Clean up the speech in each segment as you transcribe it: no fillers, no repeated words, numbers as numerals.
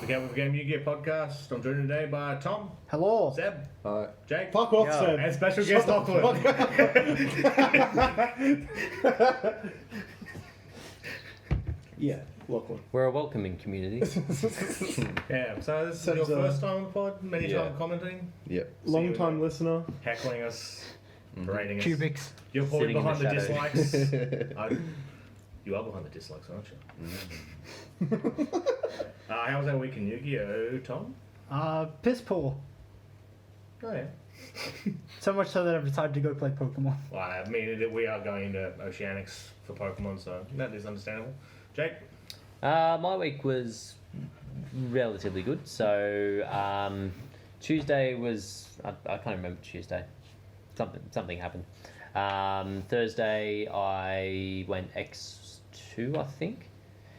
The Game of Game Yu-Gi-Oh podcast. I'm joined today by Tom. Hello. Seb. Hi. Jake. Fuck off, Yeah. Seb. And special guest Lachlan. Yeah, Lachlan. We're a welcoming community. Yeah, so this is Seb's, your first time on the pod? Many yeah. time commenting? Yep. Long time listener. Heckling us, berating us. Cubics. You're probably Sitting in behind the the dislikes. You are behind the dislikes, aren't you? How was that week in Yu-Gi-Oh, Tom? Piss poor. Oh yeah. So much so that I've decided to go play Pokemon. Well, I mean, we are going into Oceanics for Pokemon, so that is understandable. Jake? My week was relatively good. So Tuesday was I can't remember Tuesday. Something happened. Thursday I went X2, I think.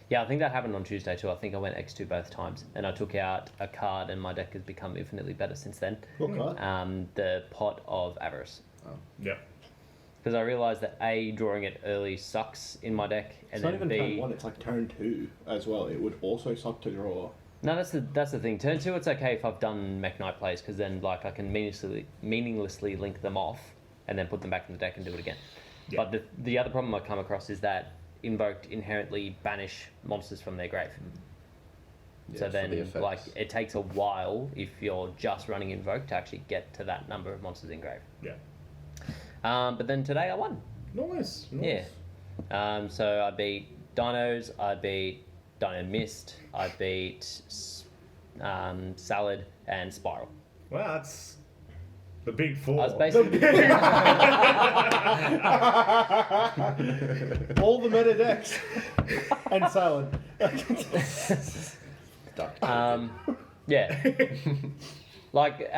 Yeah, I think that happened on Tuesday too. I think I went X2 both times, and I took out a card, and my deck has become infinitely better since then. What card? The Pot of Avarice. Yeah. Because I realised that A, drawing it early sucks in my deck, and It's not then even B. turn 1, it's like turn 2 as well. It would also suck to draw. No, that's the thing. Turn 2, it's okay if I've done Mech Knight plays, because then like I can meaninglessly link them off, and then put them back in the deck and do it again. Yeah. But the other problem I come across is that Invoked inherently banish monsters from their grave. Yeah, So for the then, effects. like, it takes a while if you're just running Invoke to actually get to that number of monsters in grave. Yeah. But then today I won. Nice. Yeah. So I beat Dinos, I beat Dino Mist, I beat Salad and Spyral. Well, that's the big four. I was basically All the meta decks. And salad. yeah. Like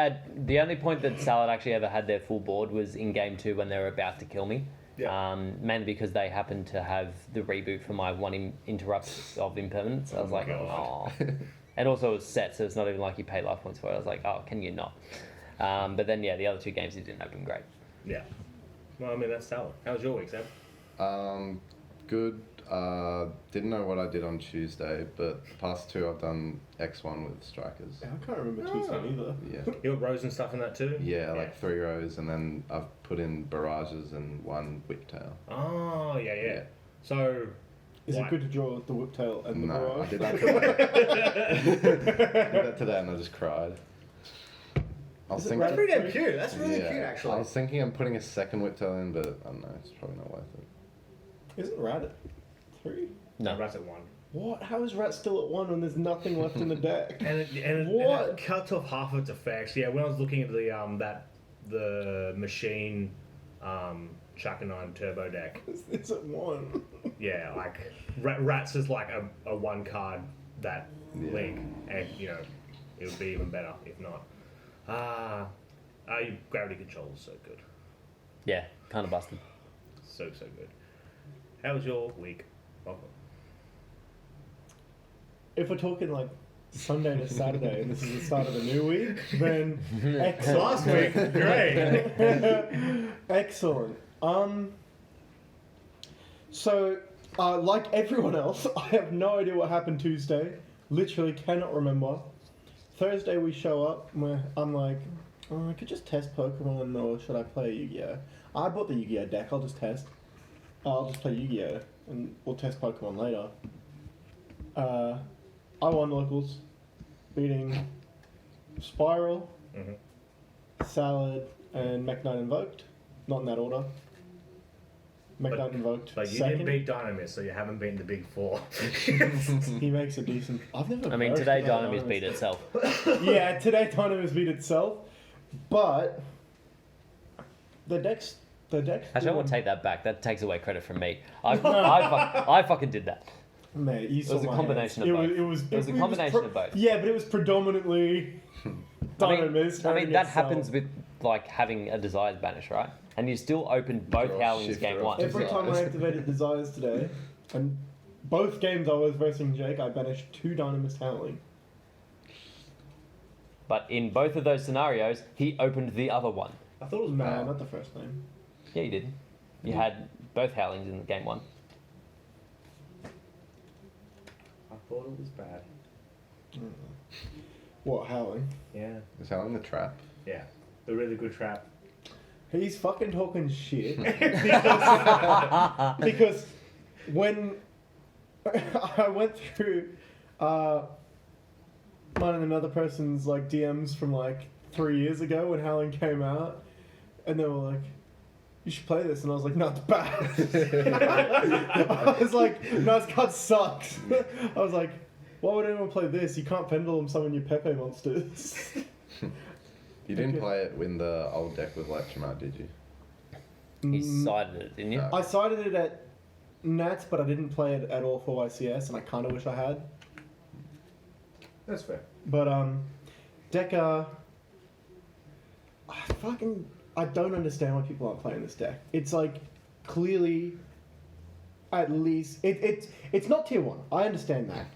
the only point that Salad actually ever had their full board was in game 2 when they were about to kill me. Yeah. Mainly because they happened to have the reboot for my one interrupt of impermanence. I was like, God. oh. And also it was set, so it's not even like you pay life points for it. I was like, oh, can you not? But then yeah, the other 2 games it didn't open great. Yeah. Well, I mean, that's solid. How was your week, Sam? Good. Didn't know what I did on Tuesday, but the past 2 I've done X1 with strikers. I can't remember Tuesday either. Yeah. You got rows and stuff in that too? Yeah, like 3 rows, and then I've put in barrages and 1 whiptail. Oh, yeah. So, Is Why? it good to draw the whiptail and the No, I barrage? did that today. I did that today and I just cried. I was Is it thinking, that's pretty damn cute. That's really yeah, cute, actually. I was thinking I'm putting a second whiptail in, but I don't know, it's probably not worth it. Isn't Rat at 3? No. Rat's at 1. What? How is Rat still at 1 when there's nothing left in the deck? And What? it cuts off half of its effects. Yeah, when I was looking at the machine Chuck-a-9 turbo deck, It's at 1. yeah, like Rats is like a 1 card that Yeah. link, and you know it would be even better if not. Gravity Control is so good, Yeah, kind of busted. so good. How was your week? Welcome. If we're talking like Sunday to Saturday and this is the start of a new week, then excellent. Last week, great. Excellent. So, like everyone else, I have no idea what happened Tuesday. Literally cannot remember. Thursday we show up where I'm like, oh, I could just test Pokemon or should I play Yu-Gi-Oh? I bought the Yu-Gi-Oh deck, I'll just test. I'll just play Yu-Gi-Oh and we'll test Pokemon later. I won locals, beating Spyral, Salad, and Mech Knight Invoked. Not in that order. Mech Knight Invoked. But you second. didn't beat Dynamist, so you haven't beaten the big 4. He makes a decent. I've never. I mean, versed today about Dynamis beat itself. Yeah, today Dynamis beat itself, but the decks. Actually, I want to take that back. That takes away credit from me. I fucking did that. Mate, you saw was a my combination hands. of both. It was a combination of both. Yeah, but it was predominantly Dynamis. I mean that happens with like having a Desires banish, right? And you still open both Draw Howlings shift game or 1. Every time I activated Desires today, and both games I was versing Jake, I banished 2 Dynamis Howling. But in both of those scenarios, he opened the other one. I thought it was No, bad. not the first name. Yeah, you did. You had both Howlings in game 1. I thought it was bad. What, Howling? Yeah. Is that in the trap? Yeah. A really good trap. He's fucking talking shit. because when I went through mine and another person's like DMs from like 3 years ago when Howling came out, and they were like, "You should play this," and I was like, "No, it's bad." I was like, "No, this card sucks." I was like, "Why would anyone play this? You can't pendulum summon your Pepe monsters." You didn't Okay. play it in the old deck with Lectramar, did you? You sided it, didn't you? No. I cited it at Nats, but I didn't play it at all for YCS, and I kind of wish I had. That's fair. But Deca, I don't understand why people aren't playing this deck. It's like clearly, at least it's not tier 1. I understand that,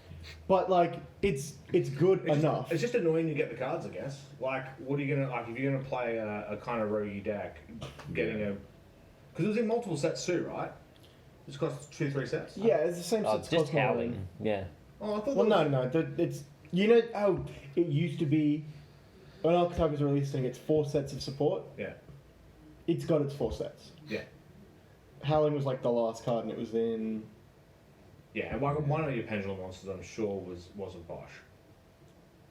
but like it's good enough. It's just annoying to get the cards, I guess. Like, what are you gonna like if you're gonna play a kind of roguey deck, getting a because it was in multiple sets too, right? It's cost 2-3 sets. Yeah, it's the same. Oh, as just Cosmo Howling. and- Yeah. Oh, I thought. Well, that no. It's you know how it used to be when Archetype was released and it's 4 sets of support. Yeah. It's got its 4 sets. Yeah. Howling was like the last card, and it was in. Yeah, and one of your pendulum monsters, I'm sure, was a Bosch.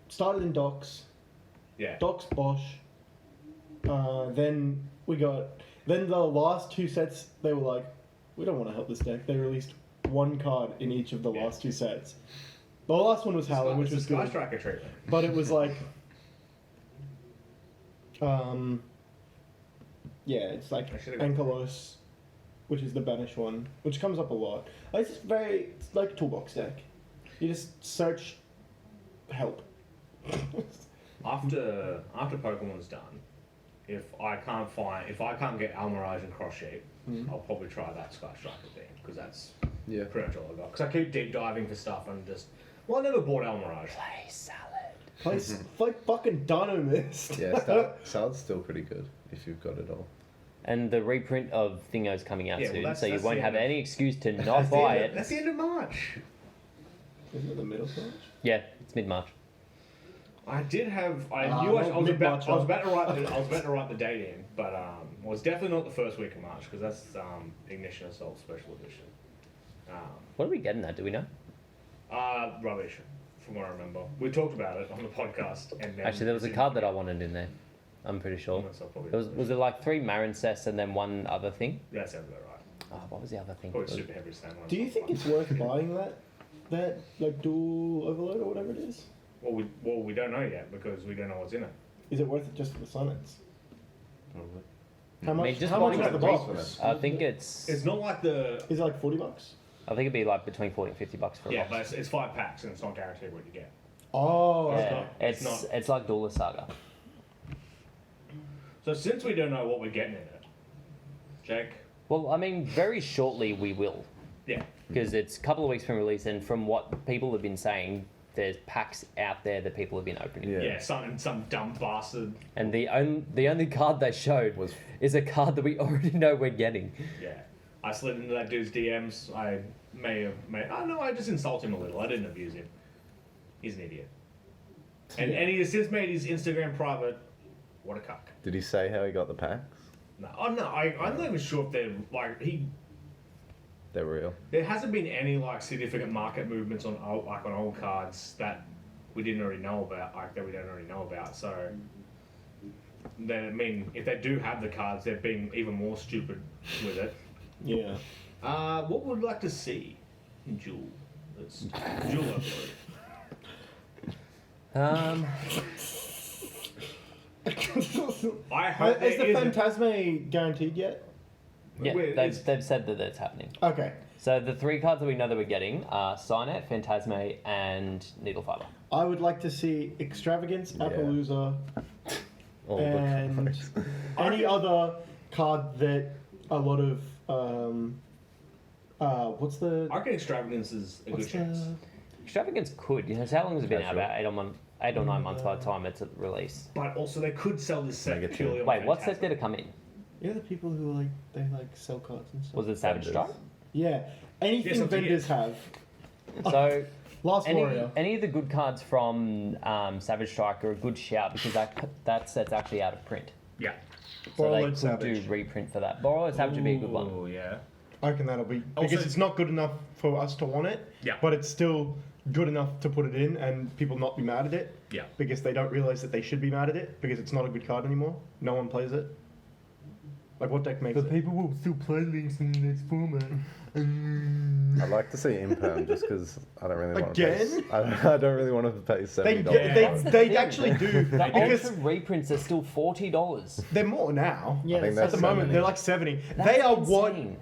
Started in Docs. Yeah. Docs Bosch. Then the last 2 sets, they were like, we don't want to help this deck. They released 1 card in each of the Yeah. last 2 sets. The last one was Howling, which was Sky good. Striker treatment. But it was like, yeah, it's like I should've got- Ankylos, which is the banish one, which comes up a lot. It's like a toolbox deck. You just search help. After Pokemon's done, if I can't get Almirage and Cross Shape, I'll probably try that Sky Striker thing because that's Yeah. pretty much all I got. Because I keep deep diving for stuff and I never bought Almirage. Play salad. Play fucking Dino Mist. Yeah, Salad's still pretty good if you've got it all. And the reprint of Thingo's coming out Yeah, well, soon, that's- so you that's won't the have end of- any excuse to not That's the buy end of- it. That's the end of March. Isn't it the middle stage? Yeah, it's mid-March. I did have. I Ah, knew I not was mid-March, about to write the date in, but it was definitely not the first week of March because that's Ignition Assault Special Edition. What are we getting at? Do we know? Rubbish, from what I remember. We talked about it on the podcast, and then Actually, there was a it's card that I wanted in there. I'm pretty sure. That's not probably. Was it like 3 Marincess and then 1 other thing? That sounds about right. Oh, what was the other thing? Probably super heavy stand. Do you think it's worth buying that like dual overload or whatever it is? Well, we don't know yet because we don't know what's in it. Is it worth it just for the sonnets? Probably. How I mean, much? just How much buying is the the base box? for I think it's. It's not like the. Is it like $40? I think it'd be like between 40 and $50 for a Yeah, box. but it's 5 packs and it's not guaranteed what you get. Oh, Yeah, okay. it's it's not. like Duelist Saga. So since we don't know what we're getting in it, Jake. Well, I mean, very shortly we will, Yeah. because it's a couple of weeks from release, and from what people have been saying, there's packs out there that people have been opening. Yeah. Yeah, some dumb bastard. And the only card they showed Was is a card that we already know we're getting. Yeah. I slid into that dude's DMs. I oh no, I just insult him a little. I didn't abuse him. He's an idiot. And he has since made his Instagram private. What a cuck. Did he say how he got the packs? No, I'm not even sure if they're like They're real. there hasn't been any like significant market movements on old cards that we didn't already know about, like that we don't already know about. So then I mean, if they do have the cards, they're being even more stupid with it. Yeah. What would we like to see in Jewel? That's Jewel upload. I hope Is the there isn't- Phantasme guaranteed yet? Yeah, Wait, it's- they've said that it's happening. Okay. So the 3 cards that we know that we're getting are Signet, Phantasme, and Needle Fiber. I would like to see Extravagance, Yeah. Appaloosa, All the and cards. any other card that a lot of what's the I reckon Extravagance is a good what's chance. the Extravagance could. You know, how long has it been out? Casual. About 8 or 9 months by the time it's released. But also, they could sell this set Negative. purely on Wait, what set Phantasm. did it come in? yeah, the people who like they like sell cards and stuff. Was it Savage Vendors. Strike? Yeah, anything Yes, vendors have. So Last Warrior. any of the good cards from Savage Strike are a good shout because that set's actually out of print. Yeah. So they Borrowed could Savage. do reprint for that. Borrowed Savage would be a good one. Oh, yeah. I reckon that'll be because Also- it's not good enough for us to want it. Yeah. But it's still good enough to put it in and people not be mad at it. Yeah. Because they don't realize that they should be mad at it because it's not a good card anymore. No one plays it. Like what deck makes it? people will still play these in this format. I'd like to see Imperm just because I don't really want to pay. Again? I don't really want to pay They, $70. they actually do The because Ultra reprints are still $40. they're more now. Yeah, I think At that's the so moment, many. they're like 70. That's they are what insane.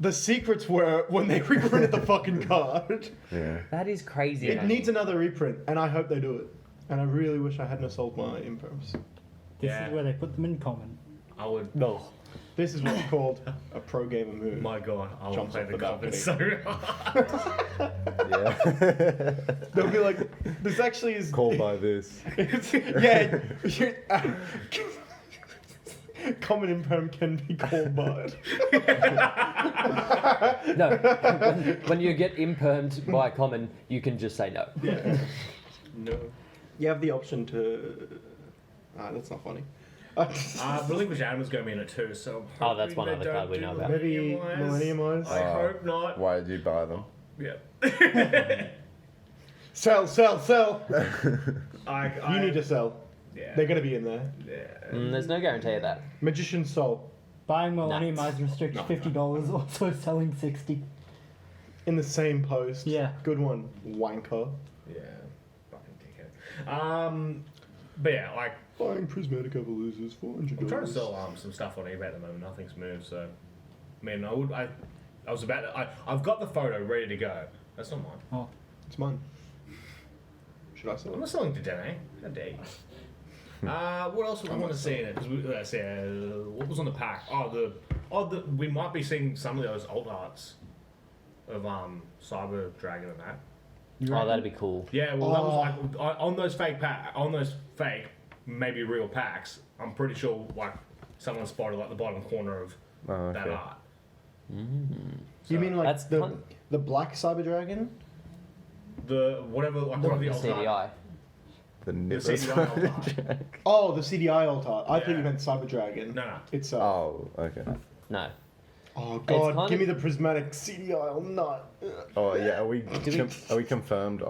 the secrets were when they reprinted the fucking card. Yeah. That is crazy. It man. needs another reprint, and I hope they do it. And I really wish I hadn't have sold my imperms. This Yeah. is where they put them in common. I would. No. This is what's called a pro gamer move. My God, I will Jumps play off the the carpet so hard. Yeah. They'll be like, this actually is. Call by this. Yeah. Common imperm can be called by it. No. when you get impermed by a common, you can just say no. Yeah. No. You have the option to. That's not funny. Relinquish Animal's going to be in it too, so. I'm Oh, that's one hoping other they card don't we do know about. Maybe Millennium Millennium Eyes. I hope not. Why did you buy them? Yeah. Sell, sell, sell. I You need to sell. Yeah. They're going to be in there. Yeah. There's no guarantee of that. Magician's Soul. Buying Millennium Nuts. Eyes restricts No. $50, also selling 60. In the same post. Yeah. Good one. Wanker. Yeah. Fucking dickhead. But yeah, like, Buying Prismatic Evolutions, $400. I'm trying to sell some stuff on eBay at the moment. Nothing's moved, so. I mean, I was about to, I've got the photo ready to go. That's not mine. Oh, It's mine. Should I sell I'm it? not selling to Dene. How dare you? What else would I want to see in it? Because what was on the pack? We might be seeing some of those alt arts of Cyber Dragon and that. Oh, that'd be cool. Yeah, well, that was like on those fake, maybe real packs. I'm pretty sure like someone spotted like the bottom corner of Oh, that okay. art. You mean like That's fun. the Black Cyber Dragon? The whatever, like one of the The alt art. CDI. The The nibbles. CDI alt art. Oh, the CDI alt art. I thought Yeah. you meant Cyber Dragon. No, no. It's Oh, okay. No. Oh It's god, kind give of- me the prismatic CDI or not. Oh yeah. Are we we- are we confirmed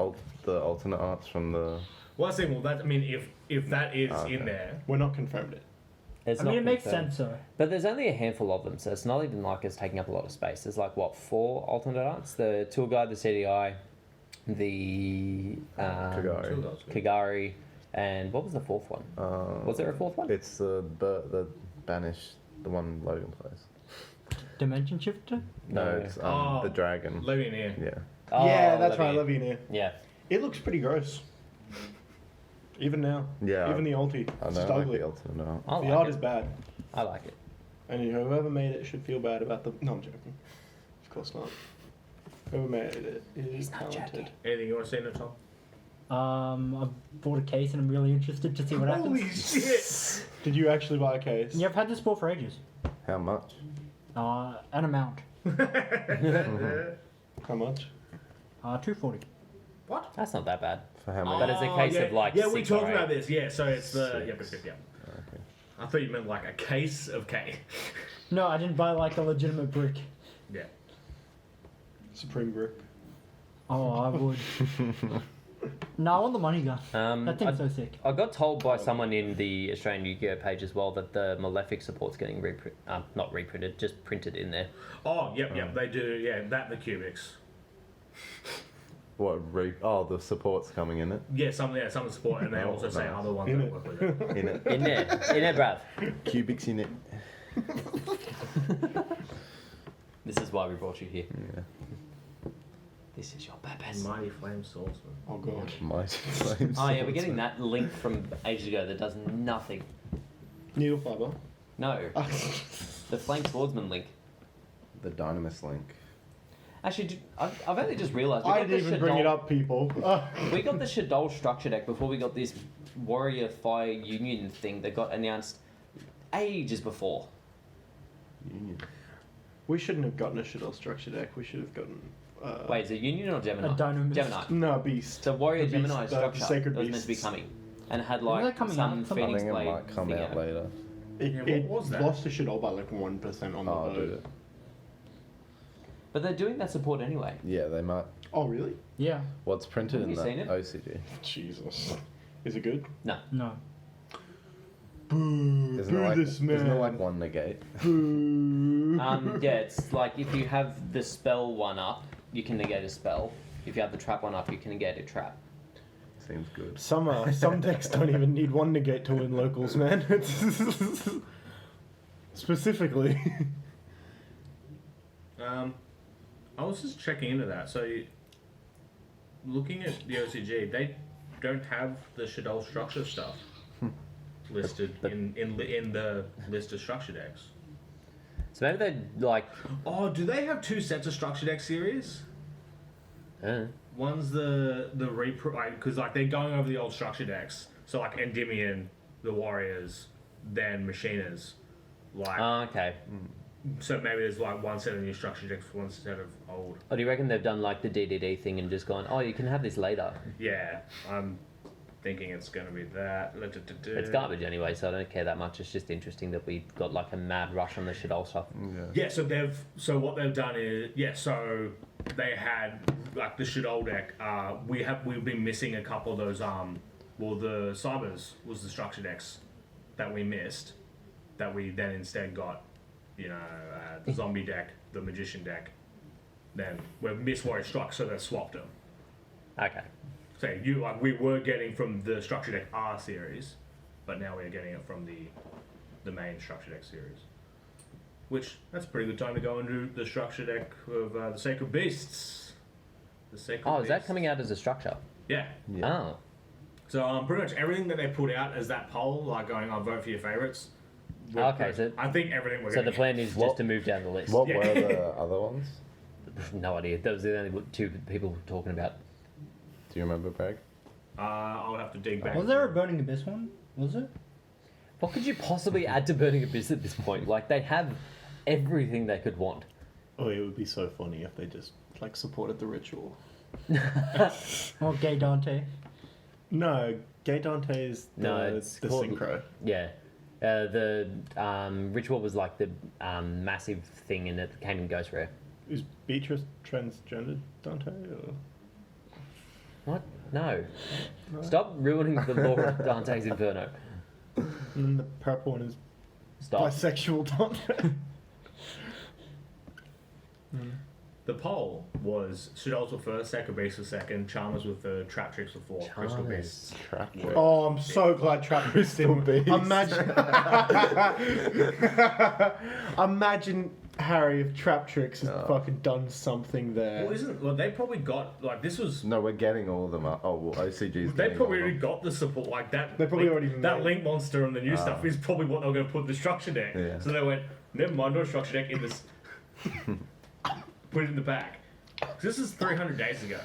the alternate arts from the? Well, I say, well, that I mean, if that is Okay. in there, We're not confirmed it. It's I mean, not it makes confirmed. sense though. But there's only a handful of them, so it's not even like it's taking up a lot of space. There's like, what, 4 alternate arts? The Tour Guide, the CDI, the Kagari. Kagari, and what was the 4th one? Was there a 4th one? It's the Banish, the one Logan plays. Dimension Shifter? No, No. it's Oh. the dragon. Levian here. Yeah. Oh, Yeah, that's right, Levy. Levian. Yeah. It looks pretty gross. Even now. Yeah. Even the ulti. I It's know. just I like ugly. the alternate art. I The like art it. is bad. I like it. And whoever made it should feel bad about the. No, I'm joking. Of course not. Whoever made it is He's not talented. joking. Anything you want to say in it, Tom? I've bought a case and I'm really interested to see what happens. Holy shit! Did you actually buy a case? Yeah, I've had this ball for ages. How much? An amount. How much? $240. What? That's not that bad. For how many? But it's a case yeah. of, like, Yeah, we 6 or talked 8. about this. Yeah, so it's the Six. yeah. Okay. I thought you meant like a case of cake. No, I didn't buy like a legitimate brick. Yeah. Supreme Brick. Oh, I would. No, I want the money gun. That thing's so sick. I got told by someone in the Australian Yu-Gi-Oh page as well that the Malefic support's getting not reprinted, just printed in there. Oh, yep, they do. Yeah, that and the cubics. What? The support's coming in it. Yeah, some of the support, and they Oh, also say nice. other ones In that it. work with it. In it. In there, bruv. Cubics in it. This is why we brought you here. Yeah. This is your purpose. Mighty Flame Swordsman. Oh god. Mighty Flames. Oh yeah, we're getting that link from ages ago that does nothing. Needle fiber. No, the Flame Swordsman link. The Dynamis link. Actually, I've only just realised we I got didn't the even bring it Shaddoll- up, people. We got the Shaddoll structure deck before we got this Warrior Fire Union thing that got announced ages before. Union. We shouldn't have gotten a Shaddoll structure deck. We should have gotten Wait, is it Union or Gemini? A Dino Mist. Gemini. No, Beast. So Warrior The Beast, Gemini the structure Sacred that was meant to be Beasts. coming, and it had When are they like coming some out? I Phoenix think it Blade might come thing out later. Yeah, what It was that? lost to Shaddoll by like 1% on the Oh, vote. did it? But they're doing that support anyway. Yeah, they might. Oh, really? Yeah. What's printed Have in you that seen it? OCG? Jesus. Is it good? No. No. Boo. Isn't Boo it like, this man. isn't it like one negate? Boo. Yeah, it's like if you have the spell one up, you can negate a spell. If you have the trap one up, you can negate a trap. Seems good. Some decks don't even need one negate to win locals, man. Specifically. I was just checking into that. So, looking at the OCG, they don't have the Shaddoll structure stuff listed in the list of structure decks. So maybe they like. Oh, do they have two sets of structure deck series? One's the because like they're going over the old structure decks. So like Endymion, the Warriors, then Machiners. Like Okay. so maybe there's like one set of new structure decks, one set of old. Or do you reckon they've done like the DDD thing and just gone, oh, you can have this later? Yeah, I'm thinking it's gonna be that. It's garbage anyway, so I don't care that much. It's just interesting that we got like a mad rush on the Shaddoll stuff. Yeah, so what they've done is so they had like the Shaddoll deck. We've been missing a couple of those. Well, the Cybers was the structure decks that we missed, that we then instead got. You know, the zombie deck, the magician deck. Then we've missed Warrior Struck, so they swapped them. Okay. So we were getting from the structure deck R series, but now we're getting it from the main structure deck series. Which that's a pretty good time to go into the structure deck of the Sacred Beasts. The Sacred Oh, is Beasts. that coming out as a structure? Yeah. Oh. So pretty much everything that they put out as that poll, like going on vote for your favorites. Okay, so I think everything we're So the getting plan is What- just to move down the list. What Yeah. were the other ones? No idea. Those are the only two people talking about. Do you remember, Greg? I'll have to dig back. Was there a Burning Abyss one? Was it? What could you possibly add to Burning Abyss at this point? Like they have everything they could want. Oh, it would be so funny if they just like supported the ritual. Or Gay Dante? No, Gay Dante is No, it's the called- synchro. Yeah. The ritual was like the massive thing in it that came in Ghost Rare. Is Beatrice transgendered Dante? Or? What? No. Stop ruining the lore of Dante's Inferno. And then the purple one is Stop. bisexual Dante. The poll was Shaddoll's were first, Sacred Beasts were second, Charmers were third, Trap Tricks were fourth, Crystal Charmers. Beasts. Trap were- Oh, I'm so glad Trap Beast didn't. Beast. Imagine Harry if Trap Tricks has Oh. fucking done something there. Well, they probably got like this was. No, we're getting all of them up. Oh, well, OCG's They getting probably all already of got the support like that. They probably link, already that made- link monster and the new stuff is probably what they're going to put in the structure deck. Yeah. So they went, never mind, no structure deck in this. Put it in the back. This is 300 days ago. them.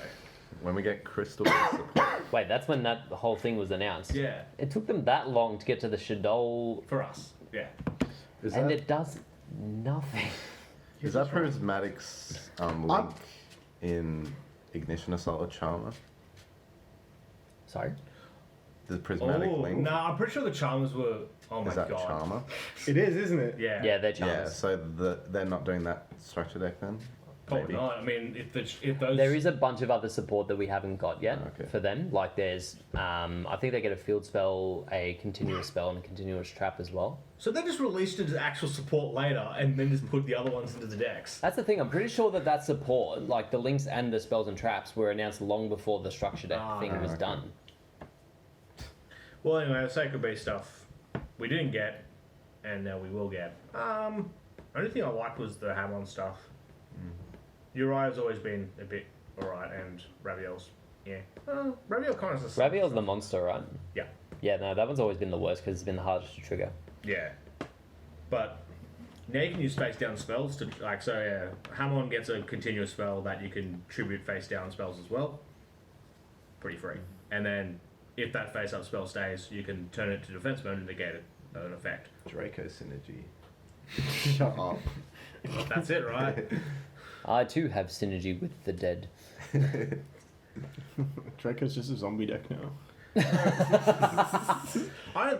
When we get Crystal Beast support. Wait, that's when that whole thing was announced. Yeah, It took them that long to get to the Shaddoll, for us. Yeah. Is and that, it does nothing. is that Prismatic's link in Ignition Assault or Charmer? Sorry? The Prismatic link? no, I'm pretty sure the Charmers were. Oh my Is that god. Charmer? It is, isn't it? Yeah. Yeah, they're Yeah, Charmers. so they're not doing that structure deck then? Probably Maybe. not. I mean, if those. There is a bunch of other support that we haven't got yet Okay. for them. Like there's, I think they get a field spell, a continuous spell, and a continuous trap as well. So they just released it as actual support later, and then just put the other ones into the decks. That's the thing. I'm pretty sure that support, like the links and the spells and traps, were announced long before the structure deck thing was okay. done. Well, anyway, the Sacred Beast stuff we didn't get, and now we will get. Only thing I liked was the Hamon stuff. Uriah's always been a bit alright, and Raviel's, yeah. Raviel kind of the Raviel's the monster, right? Yeah. Yeah, no, that one's always been the worst because it's been the hardest to trigger. Yeah. But now you can use face down spells to, like, so yeah, Hamon gets a continuous spell that you can tribute face down spells as well. Pretty free. And then if that face up spell stays, you can turn it to defense mode and negate it, an effect. Draco Synergy. Shut up. That's it, right? I too have synergy with the dead. Draco's just a zombie deck now.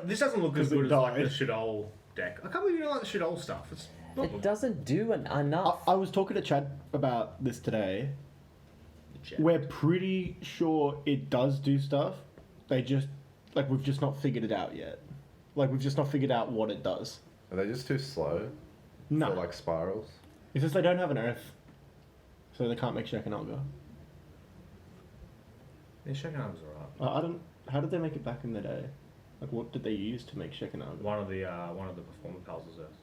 This doesn't look as 'Cause it good as like the died. Shaddoll deck. I can't believe you don't like the Shaddoll stuff. It's not It doesn't do enough. I was talking to Chad about this today. Jet. We're pretty sure it does do stuff. They just, like, we've just not figured it out yet. Like, we've just not figured out what it does. Are they just too slow No. for like spirals? It's just they don't have an earth. So they can't make Shekinalga. Yeah, Shaking Arms are alright. I don't. How did they make it back in the day? Like, what did they use to make Shekinalga? One of the performer pals is Earth.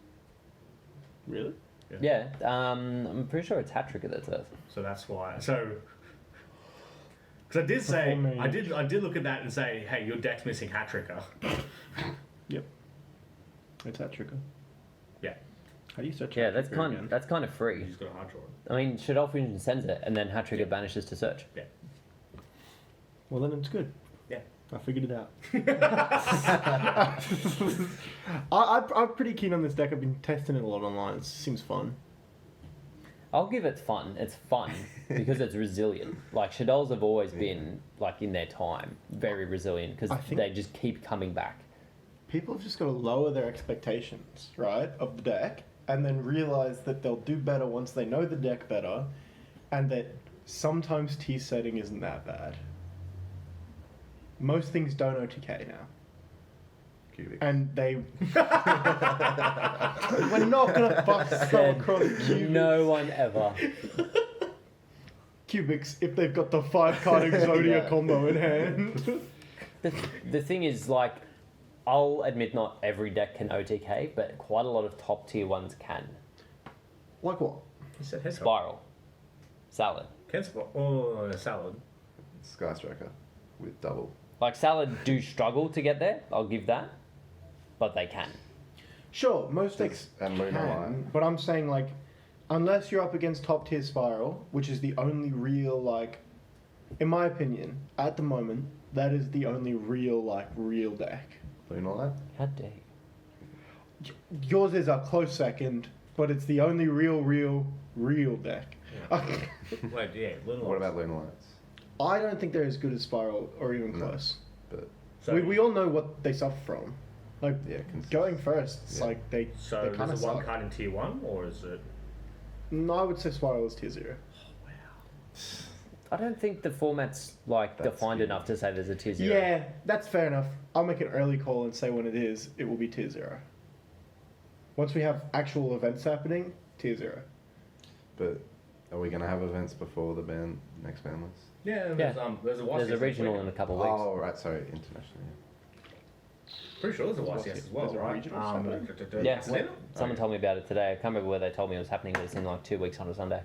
Really? Yeah, I'm pretty sure it's hat trick that's Earth. So that's why. So. Because I did say, Performing. I did look at that and say, hey, your deck's missing hat tricker. Yep. It's that trigger. Yeah. How do you search? Yeah, Hat that's Trigger kind again? that's kind of free. You just got a hard draw. I mean, Shaddoll Fusion sends it, and then hat trigger banishes to search. Yeah. Well, then it's good. Yeah. I figured it out. I'm pretty keen on this deck. I've been testing it a lot online. It seems fun. I'll give it fun. It's fun because it's resilient. Like Shaddolls have always been, like in their time, very resilient because I think- they just keep coming back. People have just got to lower their expectations, right, of the deck, and then realize that they'll do better once they know the deck better, and that sometimes T setting isn't that bad. Most things don't OTK now. Cubic. And they... We're not going to bust so Said across cubics. no one ever. Cubics if they've got the 5-card Exodia Yeah. combo in hand. The thing is, like, I'll admit not every deck can OTK, but quite a lot of top tier ones can. Like what? He said head Spyral, Salad. Salad. Sky Striker with double. Like Salad do struggle to get there. I'll give that, but they can. Sure, most decks And Moon can, Align. but I'm saying, like, unless you're up against top tier Spyral, which is the only real, like, in my opinion, at the moment, that is the only real deck. Lunar Light? How dare you? Yours is a close second, but it's the only real deck. Wait, yeah. What about Lunar Lights? I don't think they're as good as Spyral or even No. close. But So, We all know what they suffer from. Like, yeah, going first, it's Yeah. like they So they there's kind a of one suck. card in tier 1, or is it? No, I would say Spyral is tier 0. I don't think the format's like That's defined huge. enough to say there's a tier 0. Yeah, that's fair enough. I'll make an early call and say when it is, it will be tier 0. Once we have actual events happening, tier 0. But are we going to have events before the next ban list? Yeah, Yeah. there's a YCS There's a this regional in weekend. a couple of weeks. Oh, right, sorry, international. Pretty sure there's a There's YCS as a well, right? regional Saturday. Yeah, Pasadena? someone told me about it today. I can't remember where they told me it was happening, but it's in like 2 weeks on a Sunday.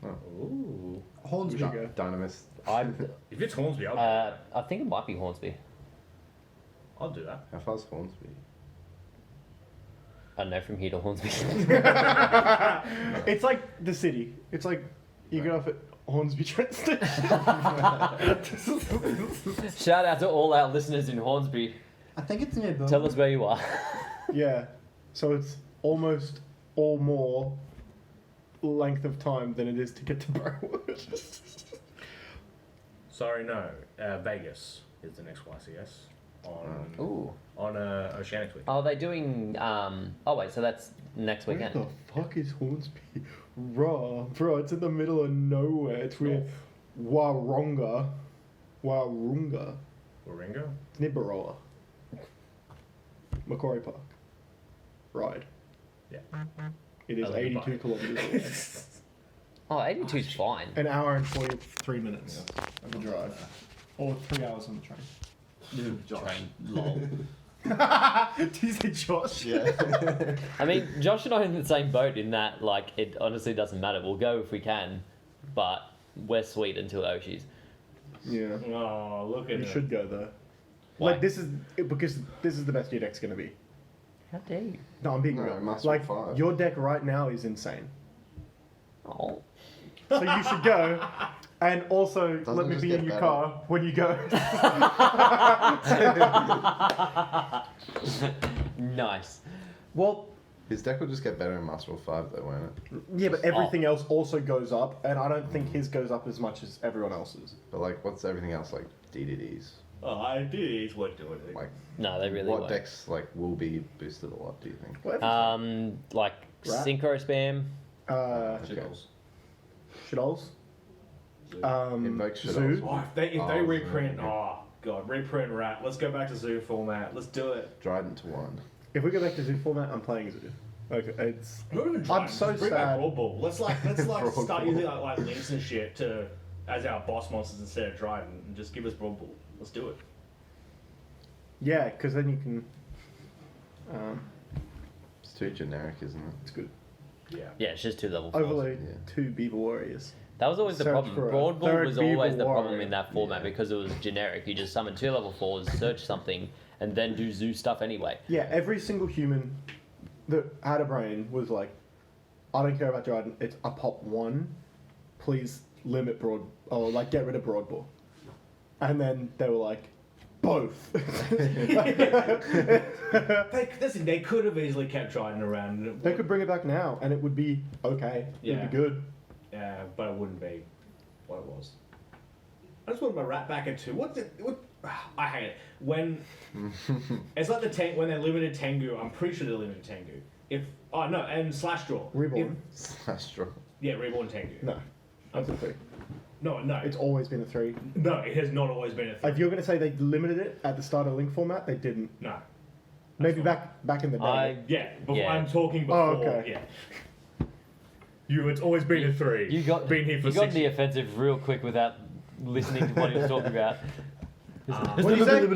Ooh. Hornsby. Yeah. Dynamis. If it's Hornsby, I'll, I think it might be Hornsby. I'll do that. How far's Hornsby? I don't know, from here to Hornsby. It's like the city. It's like you get off at Hornsby train station. Shout out to all our listeners in Hornsby. I think it's near Birmingham. Tell us where you are. Yeah. So it's almost or more length of time than it is to get to Burwood. Sorry, no. Vegas is the next YCS Ooh. on Oceanics Week. Oh, are they doing... Oh, wait, so that's next Where weekend. the fuck is Hornsby? Bro, it's in the middle of nowhere. It's where Warunga. Warringa? It's near Baroa. Macquarie Park. Ride. Yeah. It is I like 82 bike. kilometres away. Oh, 82's fine. An hour and 43 minutes of a drive. Or 3 hours on the train. Train, lol. Did you say Josh? Yeah. I mean, Josh and I are in the same boat in that, like, it honestly doesn't matter. We'll go if we can, but we're sweet until Oshi's. Yeah. Oh, look at You it. should go though. Why? Like, because this is the best your deck's going to be. How dare you? No, I'm being No, real. it must be Like, 5. your deck right now is insane. Oh. So you should go. And also, Doesn't let me just be get in your better. car when you go. Nice. Well, His deck will just get better in Master Rule 5 though, won't it? Yeah, but everything else also goes up, and I don't think his goes up as much as everyone else's. But like, what's everything else like DDDs? Oh, I do. He's what doing it. Like, No, they really what won't. decks like will be boosted a lot? Do you think? Well, Like Rat? synchro spam. Shaddoll's. Shadolls. Invoked Zoo. Shaddoll. Oh, if they Oh, reprint, okay. oh god, reprint Rat. Let's go back to Zoo format. Let's do it. Dryden to 1. If we go back to Zoo format, I'm playing Zoo. Okay, it's. Not even I'm trying, so just bring back sad. Broad Ball. Let's like Broad start Ball. using like links and shit to as our boss monsters instead of Dryden, and just give us Broad Ball. Let's do it. Yeah, because then you can. It's too generic, isn't it? It's good. Yeah. Yeah, it's just 2 level 4s. Overlay Yeah. 2 Beaver Warriors. That was always the Search problem. for a Broad Ball third was Beaver always the problem warrior. in that format Yeah. because it was generic. You just summon 2 level 4s, search something, and then do zoo stuff anyway. Yeah, every single human that had a brain was like, I don't care about Dryden, it's a pop 1. Please limit broad, or like get rid of Broad Ball. And then they were like, both. They could have easily kept Dryden around. And it They would- could bring it back now, and it would be okay. Yeah. It'd be good. Yeah, but it wouldn't be what it was. I just want my Rat back at 2. I hate it when it's like the when they're limited Tengu. I'm pretty sure they're limited Tengu. And Slash Draw. Reborn. Slash draw. Yeah, Reborn Tengu. No, that's a 3. No, It's always been a 3. no, it has not always been a thing. If you're going to say they limited it at the start of Link format, they didn't. No. Maybe fine. back in the day. Yeah, before, Yeah. I'm talking before. Oh, okay. Yeah. It's always been a 3. You got been here for you got 6 the offensive real quick without listening to what he was talking about. What do you say?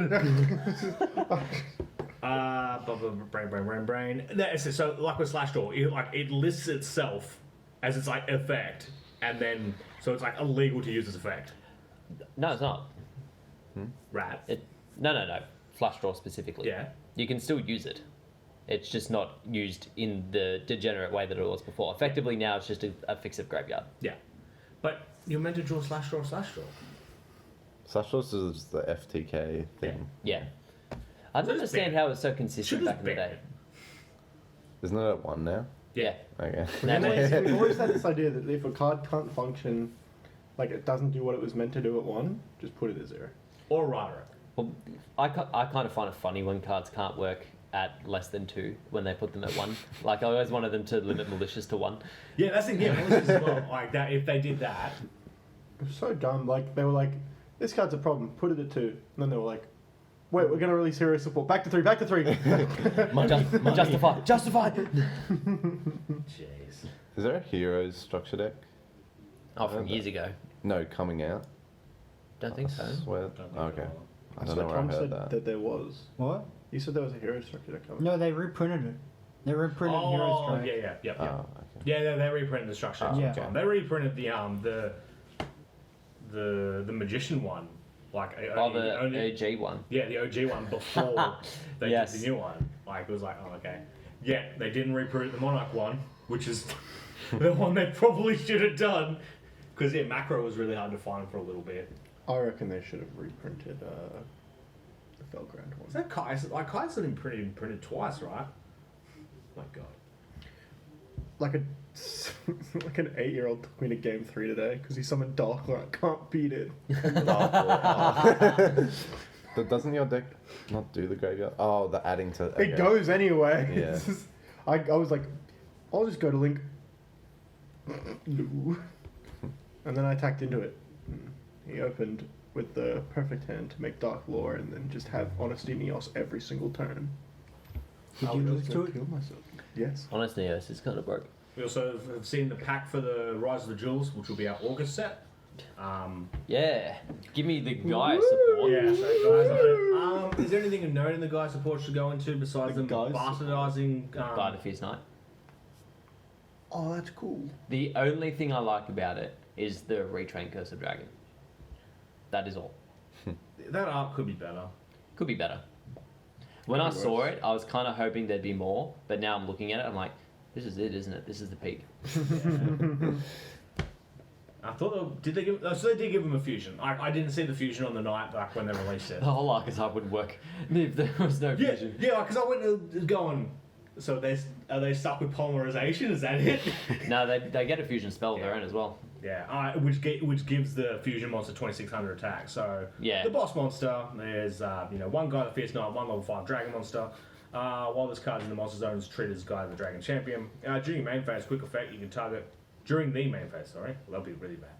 Brain. So like with Slash Draw, it lists itself as its like effect, and then so it's like illegal to use this effect. No, it's not. Rat. No. Flush draw specifically. Yeah. You can still use it. It's just not used in the degenerate way that it was before. Effectively, now it's just a fix of graveyard. Yeah. But you're meant to draw Slash Draw. Slash draw is the FTK thing. Yeah. I don't So it's understand banned. how it was so consistent Should've back in the banned day. it. Isn't it at 1 now? Yeah. Okay. We've always had this idea that if a card can't function, like it doesn't do what it was meant to do at 1, just put it at 0. Or Roderick. Well, I kind of find it funny when cards can't work at less than 2 when they put them at 1. Like I always wanted them to limit malicious to 1. Yeah, that's the thing. Yeah, malicious as well. Like that. If they did that, It was so dumb. Like they were like, this card's a problem. Put it at 2. And then they were like, wait, we're gonna release hero support. Back to 3. Back to 3. Justify. jeez. Is there a heroes structure deck? Oh, from years ago. No, coming out. Don't think so. I swear. Don't think Okay. so. I So don't know where I Tom heard said that. that there was. What? You said there was a hero structure that coming. No, they reprinted it. They reprinted Hero Oh, Strike. yeah. Oh, okay. Yeah, they reprinted the structure. Oh, Yeah. okay. They reprinted the magician one, like The OG one. yeah, the OG one before they Yes. did the new one. Like it was like, oh okay, yeah, they didn't reprint the Monarch one, which is the one they probably should have done, because macro was really hard to find for a little bit. I reckon they should have reprinted the Felgrand Is one. that Kai's? Like Kai's been printed twice, right? My God. Like a like an 8-year-old took me to game 3 today because he summoned Darklight. Can't beat it. But doesn't your deck not do the graveyard? Oh, the adding to. It goes anyway. Yeah. It's just- I was like, I'll just go to Link. No. And then I attacked into it. He opened with the perfect hand to make Dark Lore and then just have Honesty Neos every single turn. Did I you would lose just to go it? kill myself. Yes. Honestly, yes, it's kind of broke. We also have seen the pack for the Rise of the Jewels, which will be our August set. Yeah. Give me the guy Woo! support. Yeah, so guys, is there anything of note in the guy support to go into besides The them guys bastardizing? Guy Defeats Knight. Oh, that's cool. The only thing I like about it is the retrain Curse of Dragon. That is all. That art could be better. Could be better. When I saw it, I was kind of hoping there'd be more, but now I'm looking at it, I'm like, this is it, isn't it? This is the peak. I thought did they give? So they did give him a fusion. I didn't see the fusion on the night back when they released it. The whole archetype wouldn't work if there was no Yeah, vision. yeah, because I went to going. So are they stuck with polymerization? Is that it? No, they get a fusion spell of their own as well. Yeah, which gives the fusion monster 2600 attack. So Yeah. the boss monster, there's one guy the Fierce Knight, one level 5 dragon monster. While this card's in the monster zone, is treated as guy the dragon champion. During main phase, quick effect, you can target during the main phase. Sorry, that'll be really bad.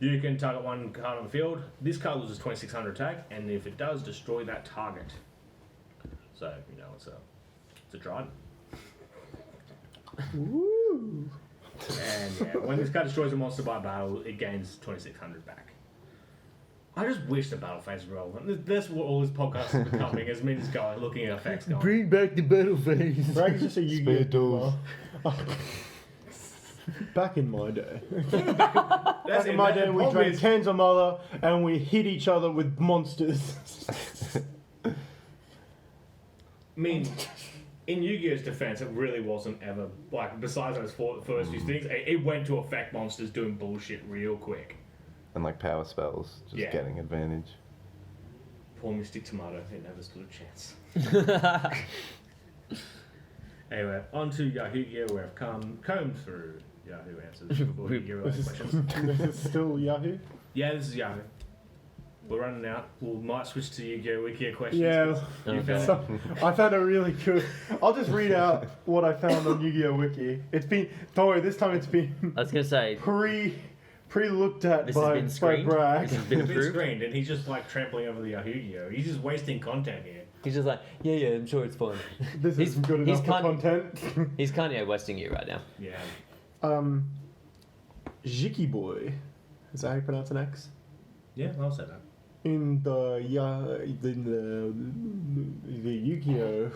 You can target one card on the field. This card loses 2600 attack, and if it does, destroy that target. So it's a trident. Woo! And when this card destroys a monster by battle, it gains 2600 back. I just wish the battle phase was relevant. That's what all this podcast is becoming, is me just going, looking at effects going. Bring back the battle phase. Dragon's just a Yu-Gi-Oh! Spyral. Back in my day. That's Back in my day, we drank cans of mother and we hit each other with monsters. I mean, in Yu-Gi-Oh's defense, it really wasn't ever, like, besides those first few things, it went to affect monsters doing bullshit real quick. And like power spells, just Yeah. getting advantage. Poor Mystic Tomato, it never stood a chance. Anyway, on to Yahoo Gear, where I've combed through Yahoo answers for Yu-Gi-Oh related questions. This is still Yahoo? Yeah, this is Yahoo. We're running out. We might switch to Yu-Gi-Oh Wiki questions. Yeah. You found So, I found a really good. I'll just read out what I found on Yu-Gi-Oh Wiki. It's been. Don't worry, this time it's been I was gonna say pre-looked at this has by been screened. Bragg. This has been It's been approved. screened, and he's just like trampling over the Yahoo Gear. He's just wasting content here. He's just like, yeah, I'm sure it's fine. This He's- isn't good he's enough for kind- content. He's Kanye Westing you right now. Yeah. Jiki Boy. Is that how you pronounce an X? Yeah, I'll say that. In the Yu-Gi-Oh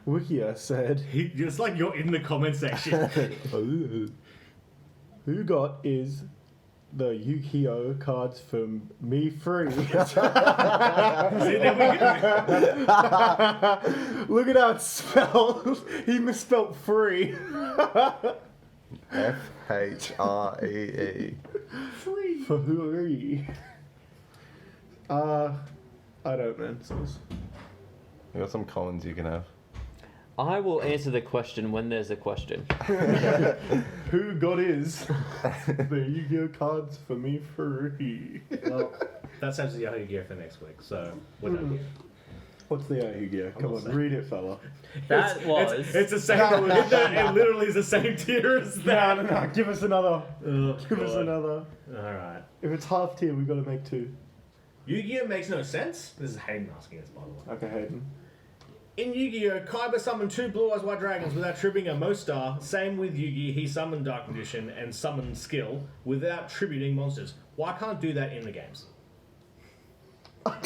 Wikia said, It's like you're in the comment section. "Who got is the Yu-Gi-Oh cards from me free?" See, there we go. Look at how it's spelled. He misspelled free. FHREE. Free. I don't, man. We got some Collins you can have. I will answer the question when there's a question. Who got is the Yu-Gi-Oh cards for me free? Well, that sounds the Yahoo Gear for next week, so we're done here. What's the Yu-Gi-Oh? Come not on, saying. read it, fella. That was. It's the same. It literally is the same tier as that. No. Give us another. Oh, Give us God. another. All right. If it's half tier, we've got to make two. Yu-Gi-Oh makes no sense. This is Hayden asking us, by the way. Okay, Hayden. In Yu-Gi-Oh, Kaiba summoned 2 blue-eyes white dragons without tributing a Mo-Star. Same with Yu-Gi, he summoned Dark Magician and summoned Skill without tributing monsters. Why can't do that in the games? I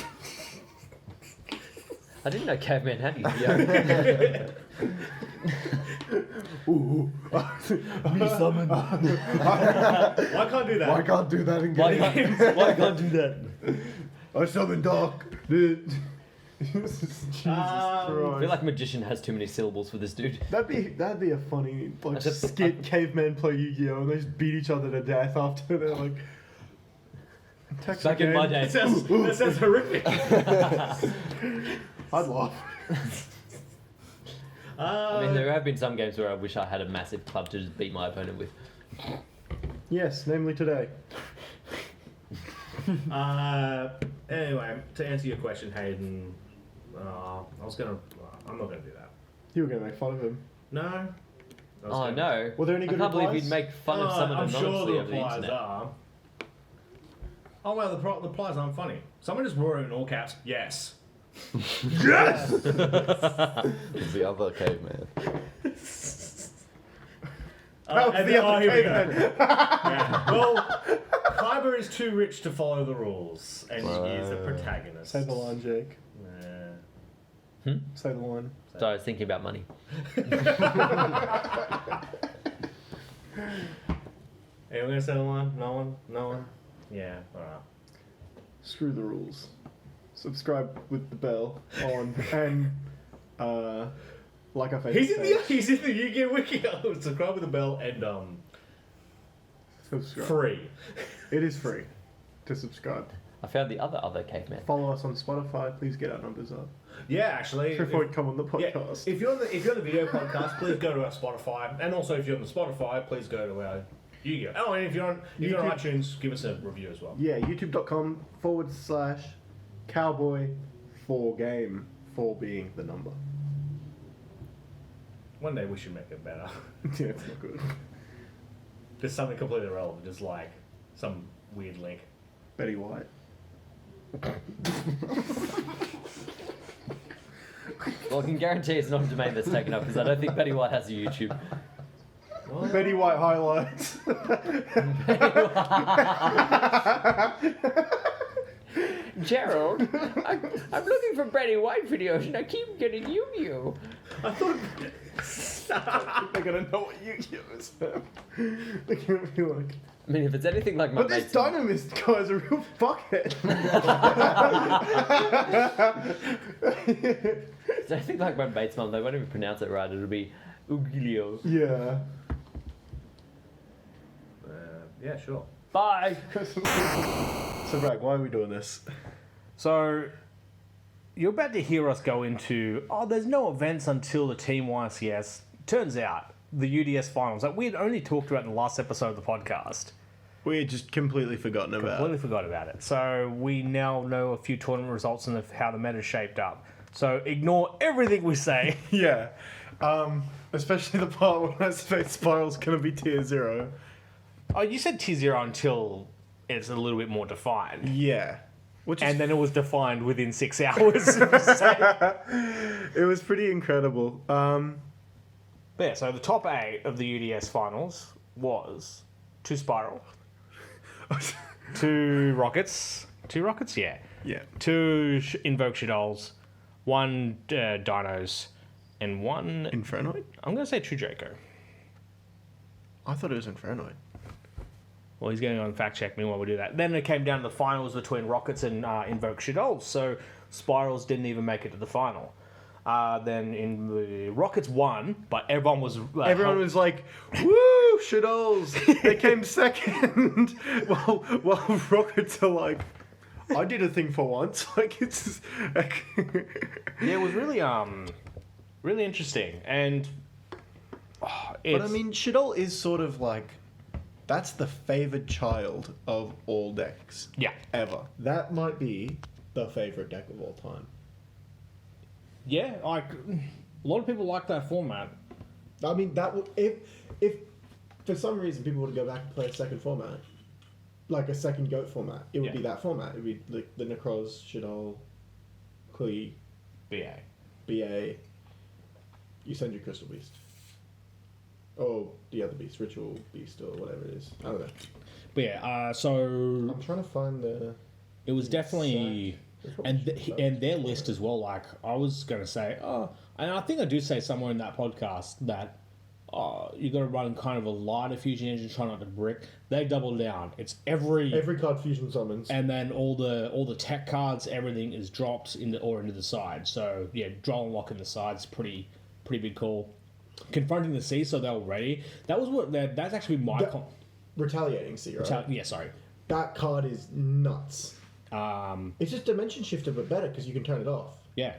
didn't know Caveman had Yu-Gi-Oh. Ooh. Me summoned. Why can't do that? I can't do that in Why games. can't do that? I summon Dark. Jesus I feel Christ. like Magician has too many syllables for this dude. That'd be a funny like That's a- skit. Cavemen play Yu-Gi-Oh and they just beat each other to death after they're like. Text Back in again. my day. That sounds horrific. I'd laugh. I mean, there have been some games where I wish I had a massive club to just beat my opponent with. Yes, namely today. Anyway, to answer your question, Hayden, I'm not gonna do that. You were gonna make fun of him. No. I was Oh gonna- no! Were there any I good can't believe replies? you'd make fun of someone I'm sure anonymously the over the replies internet. are. Oh well, the replies aren't funny. Someone just wrote in all caps, yes. Yes. It's the other caveman. That was the other here we go. caveman. Yeah. Well, Kaiba is too rich to follow the rules, and he is the protagonist. Say the line, Jake. Yeah. Say the line. So I was thinking about money. Anyone gonna say the line? No one? No one? Yeah, alright. Screw the rules. Subscribe with the bell on and like our Facebook. He's in the Yu-Gi-Oh Wiki. Subscribe with the bell and Subscribe. free. It is free to subscribe. I found the other caveman. Follow us on Spotify. Please get our numbers up Yeah, actually. before we come on the Yeah, podcast. if you're on the video podcast, please go to our Spotify, and also if you're on the Spotify, please go to our Yu-Gi-Oh. Oh, and if you're on iTunes, give us a review as well. Yeah, youtube.com/cowboy4game, 4 being the number. One day we should make it better. Yeah, it's not good. Just something completely irrelevant, just like some weird link. Betty White. Well, I can guarantee it's not a domain that's taken up because I don't think Betty White has a YouTube. Betty White highlights. Gerald, I'm looking for Betty White videos and I keep getting Yu-Gi-Oh. I thought. They're gonna know what Yu-Gi-Oh is. They're gonna be like, I mean, if it's anything like my but this mate's Dynamist guy's a real fuckhead. if it's anything like my mate's mum, they won't even pronounce it right. It'll be Ugilio. Yeah. Yeah, sure. Bye. So, Bragg, why are we doing this? So, you're about to hear us go into, there's no events until the Team YCS. Turns out, the UDS finals that we had only talked about in the last episode of the podcast. We had just completely forgotten about. Completely forgot about it. So, we now know a few tournament results and how the meta's shaped up. So, ignore everything we say. Yeah. Especially the part when I say Spiral's gonna be tier 0. Oh, you said tier 0 until it's a little bit more defined. Yeah. Which is And then it was defined within 6 hours. it was pretty incredible. Yeah, so the top 8 of the UDS finals was 2 Spyral, 2 Rockets, 2 Rockets, yeah. Yeah. 2 Invoked Shadolls, 1 Dinos, and 1... Infernoid? I'm going to say 2 Draco. I thought it was Infernoid. Well, he's going on fact check me while we do that. Then it came down to the finals between Rockets and Invoked Shadolls, so Spirals didn't even make it to the final. Then in the Rockets won, but everyone was... Everyone was like, woo, Shadolls! They came second! while Rockets are like, I did a thing for once. Like, it's just, like... Yeah, it was really, really interesting. And... But I mean, Shaddoll is sort of like... That's the favoured child of all decks. Yeah. Ever. That might be the favourite deck of all time. Yeah, like a lot of people like that format. I mean, that would if for some reason people would go back and play a second format, like a second GOAT format, it would be that format. It would be the Necroz, Shaddoll, Klee, BA. You send your Crystal Beast. Oh, the other beast, Ritual Beast or whatever it is. I don't know. But yeah, so I'm trying to find the. it was definitely, and their list as well. Like I was going to say, and I think I do say somewhere in that podcast that you got to run kind of a lighter fusion engine, try not to brick. They double down. It's every card fusion summons, and then all the tech cards, everything is dropped into the side. So yeah, draw and lock in the sides, pretty big call. Confronting the sea, so they were ready. That was what. That's actually my retaliating sea, right? yeah, sorry. That card is nuts. It's just Dimension Shifter, but better because you can turn it off. Yeah.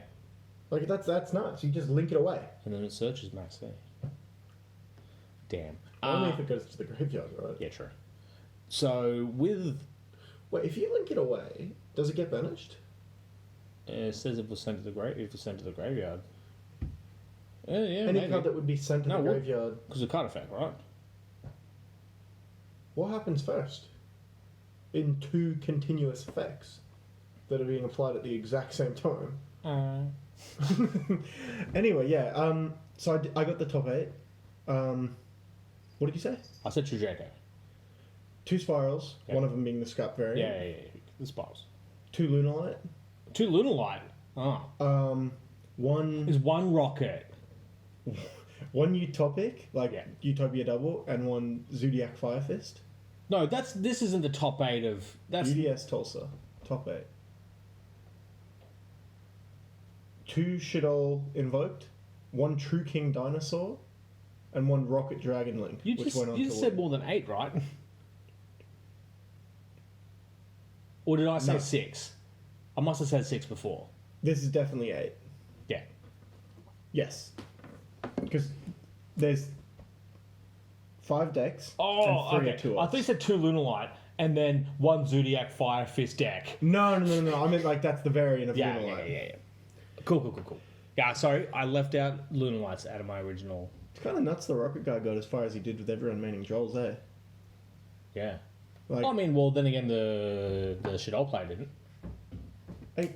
Like that's nuts. You just link it away. And then it searches max there. Damn. Only if it goes to the graveyard, right? Yeah, true. So with if you link it away, does it get banished? it says it was sent to the graveyard. Yeah, Any maybe. card that would be sent to the graveyard. Because of card effect, right? What happens first? In 2 continuous effects that are being applied at the exact same time. Anyway, yeah. So I got the top 8. What did you say? I said 2 Draco. 2 Spirals. Yeah. One of them being the scrap variant. Yeah. The Spirals. 2 Lunalight. 2 Lunalight. One. Is 1 Rocket. 1 Utopic, Utopia Double, and 1 Zodiac Fire Fist. No, this isn't the top 8 of... That's UDS Tulsa, top 8. 2 Shaddoll Invoked, 1 True King Dinosaur, and 1 Rocket Dragon Link. You just said more than 8, right? Or did I say No. 6? I must have said 6 before. This is definitely 8. Yeah. Yes. Because there's 5 decks. Oh, and 3 okay. are 2 I thought you said 2 Lunalite and then 1 Zodiac Fire Fist deck. No. I meant like that's the variant of Yeah. Lunalite. Cool. Yeah, sorry, I left out Lunalites out of my original. It's kind of nuts the Rocket guy got as far as he did with everyone meaning Joel's, eh? Yeah. Like, I mean, well, then again, the Shaddoll player didn't. hey,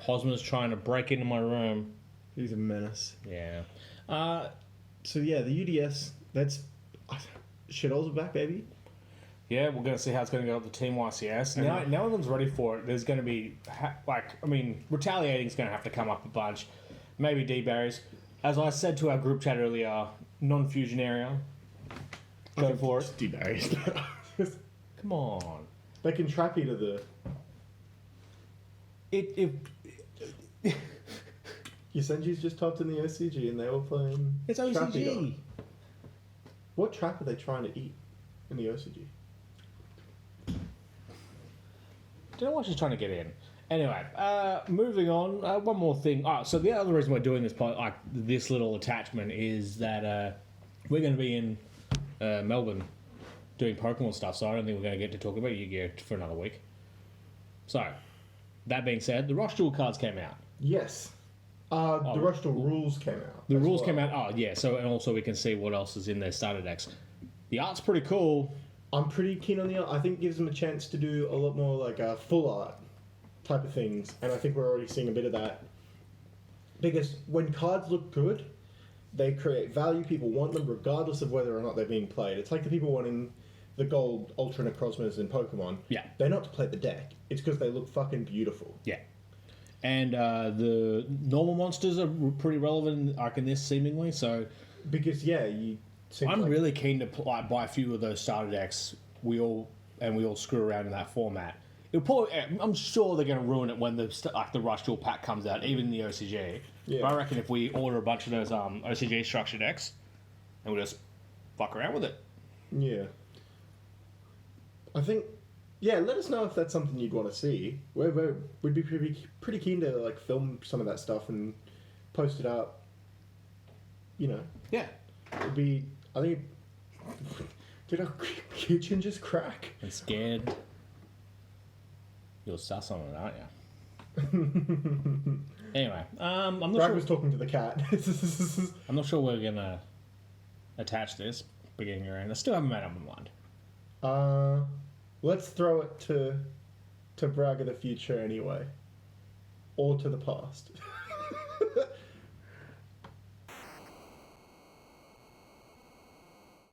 Hosmer's trying to break into my room. he's a menace. Yeah. So yeah, the UDS, that's... Shaddoll's back, baby. Yeah, we're going to see how it's going to go with the Team YCS. Now everyone's ready for it. There's going to be, retaliating's going to have to come up a bunch. Maybe D-berries. As I said to our group chat earlier, non-fusion area. Go for it. D-berries. Come on. They can trap you to the... Yosenji's just topped in the OCG and they were playing... It's Trappy OCG. Dog. What trap are they trying to eat in the OCG? Don't know what she's trying to get in. Anyway, moving on. One more thing. So the other reason we're doing this little attachment is that we're going to be in Melbourne doing Pokemon stuff. So I don't think we're going to get to talk about Yu-Gi-Oh for another week. So that being said, the Rush Duel cards came out. Yes. The Rush Duel rules came out. The rules came out. Oh yeah. So and also we can see what else is in their starter decks. The art's pretty cool. I'm pretty keen on the art. I think it gives them a chance to do a lot more like full art type of things, and I think we're already seeing a bit of that. Because when cards look good, they create value. People want them regardless of whether or not they're being played. It's like the people wanting the gold Ultra Necrozmas in Pokemon. Yeah. They're not to play the deck. It's because they look fucking beautiful. Yeah. And the normal monsters are pretty relevant, like in this seemingly. So Because you. I'm really keen to buy a few of those starter decks. We all screw around in that format. I'm sure they're going to ruin it when the Rush Duel pack comes out, even the OCG. Yeah. But I reckon if we order a bunch of those OCG structure decks, and we just fuck around with it. Yeah. I think. Yeah, let us know if that's something you'd want to see. We'd be pretty keen to like film some of that stuff and post it up. You know, Yeah. it'd be. I think. Did our kitchen just crack? And scared. You're sus on it, aren't you? Anyway, I'm not Brad sure. was talking to the cat. I'm not sure we're gonna attach this beginning around. I still haven't made up my mind. Let's throw it to Bragg of the future anyway, or to the past.